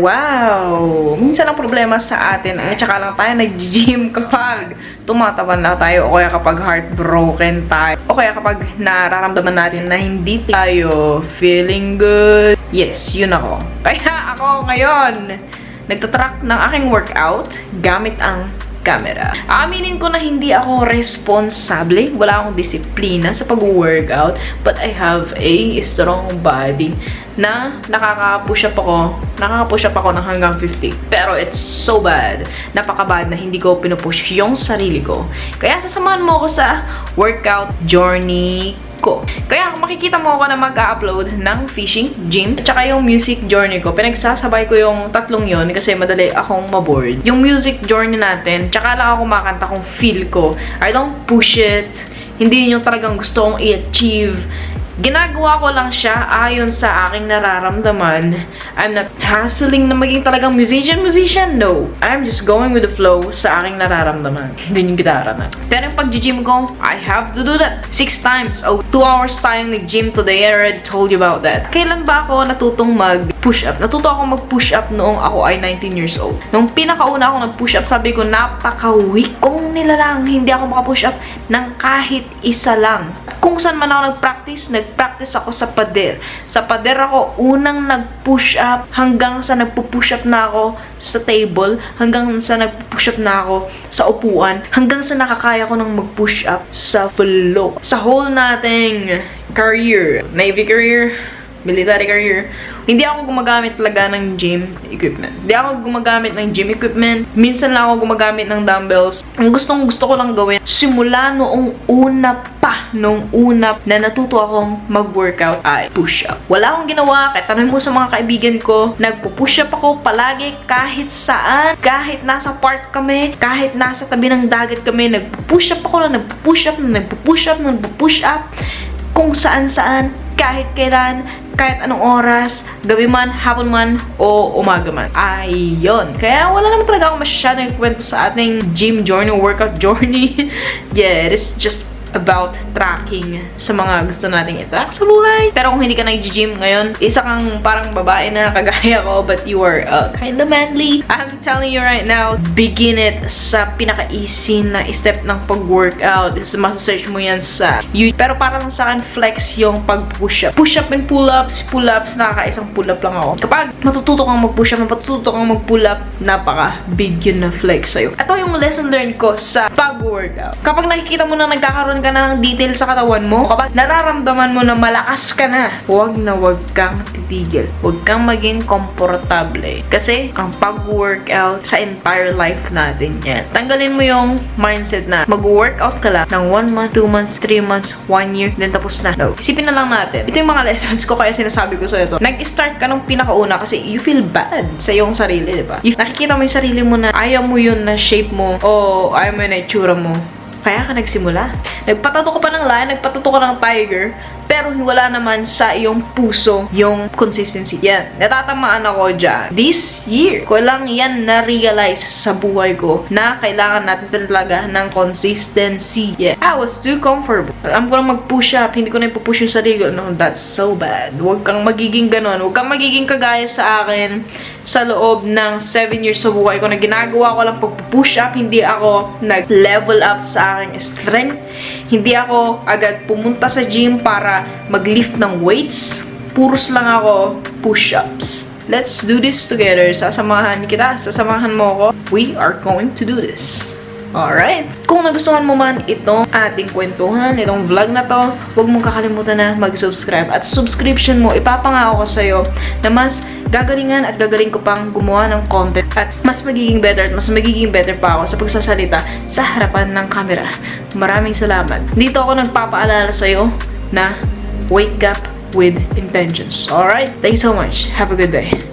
Wow! Minsan ang problema sa atin ay tsaka lang tayo nag-gym kapag tumataban na tayo o kaya kapag heartbroken tayo o kaya kapag nararamdaman natin na hindi tayo feeling good. Yes, yun ako. Kaya ako ngayon, nagtatrack ng aking workout gamit ang camera. Aaminin ko na hindi ako responsable. Wala akong disiplina sa pag-workout. But I have a strong body na nakaka-push up ako ng hanggang 50. Pero it's so bad. Napaka-bad na hindi ko pinupush yung sarili ko. Kaya sasamahan mo ako sa workout journey ko. Kaya kung makikita mo ako na mag-upload ng fishing, gym, at saka yung music journey ko, pinagsasabay ko yung tatlong yon kasi madali akong maboard. Yung music journey natin, tsaka lang ako makanta kung feel ko. I don't push it. Hindi yun yung talagang gusto kong i-achieve. Ginagawa ko lang siya ayon sa aking nararamdaman. I'm not hustling na maging talagang musician. No. I'm just going with the flow sa aking nararamdaman. Hindi yung gitara na. Pero yung pag-gym ko, I have to do that. 6 times. 2 hours tayong nag-gym today. I already told you about that. Kailan ba ako natutong mag-push up? Natuto ako mag-push up noong ako ay 19 years old. Nung pinakauna ako nag-push up, sabi ko, napaka-weak kong nilalang. Hindi ako maka-push up ng kahit isa lang. Kung saan man ako nag-practice ako sa pader. Sa pader ako unang nag-push up hanggang sa nagpo-push up na ako sa table, hanggang sa nagpo-push up na ako sa upuan, hanggang sa nakakaya ko nang mag-push up sa floor. Sa whole nating career, Navy career, military career, hindi ako gumagamit talaga ng gym equipment. Hindi ako gumagamit ng gym equipment. Minsan lang ako gumagamit ng dumbbells. Ang gusto ko lang gawin, simula noong una na natuto akong mag-workout ay push-up. Wala akong ginawa, kahit tanong mo sa mga kaibigan ko, nagpo-push up ako palagi kahit saan, kahit nasa park kami, kahit nasa tabi ng dagat kami, nagpo-push up ako na nagpo-push up, kung saan-saan, kahit kailan, kahit anong oras, gabi man, hapon man, o umaga man. Ayun. Kaya wala naman talaga akong masyadong kwento sa ating gym journey, workout journey. Yeah, it is just about tracking sa mga gusto nating i-track sa buhay. Pero kung hindi ka nag-gym ngayon, isa kang parang babae na kagaya ko, but you are kinda manly. I'm telling you right now, begin it sa pinaka-easy na step ng pag-workout. Masasearch mo yan sa YouTube. Pero parang sa akin, flex yung pag-push-up. Push-up and pull-ups, nakakaisang pull-up lang ako. Kapag matututo kang mag-push-up, matututo kang mag-pull-up, napaka-big yun na flex sa'yo. Ito yung lesson learned ko sa pag-workout. Kapag nakikita mo na nagkakaroon ka na ng detail sa katawan mo, kapag nararamdaman mo na malakas ka na, huwag kang titigil. Huwag kang maging komportable. Kasi, ang pag-workout sa entire life natin yan. Tanggalin mo yung mindset na mag-workout ka lang ng 1 month, 2 months, 3 months, 1 year, then tapos na. No. Isipin na lang natin. Ito yung mga lessons ko kaya sinasabi ko sa ito. Nag-start ka nung pinakauna kasi you feel bad sa iyong sarili, diba? Nakikita mo yung sarili mo na ayaw mo yun na shape mo o ayaw mo yun na itsura mo. Kaya ka nagsimula. Nagpatato ka pa ng lion, nagpatato ka ng tiger, pero wala naman sa iyong puso yung consistency. Yan. Natatamaan ako dyan. This year, ko lang yan na-realize sa buhay ko na kailangan natin talaga ng consistency. Yeah. I was too comfortable. Alam ko lang mag-push up, hindi ko na ipupush yung sarili. No, that's so bad. Huwag kang magiging ganon. Huwag kang magiging kagaya sa akin sa loob ng 7 years sa buhay ko na ginagawa ko lang pag-push up. Hindi ako nag-level up sa aking strength. Hindi ako agad pumunta sa gym para mag-lift ng weights. Puros lang ako push-ups. Let's do this together. Sasamahan kita. Sasamahan mo ako. We are going to do this. Alright? Kung nagustuhan mo man itong ating kwentuhan, itong vlog na to, huwag mong kakalimutan na mag-subscribe. At subscription mo, ipapangako ko sa'yo na mas gagalingan at gagaling ko pang gumawa ng content at mas magiging better at mas magiging better pa ako sa pagsasalita sa harapan ng camera. Maraming salamat. Dito ako nagpapaalala sa'yo na wake up with intentions. Alright? Thanks so much. Have a good day.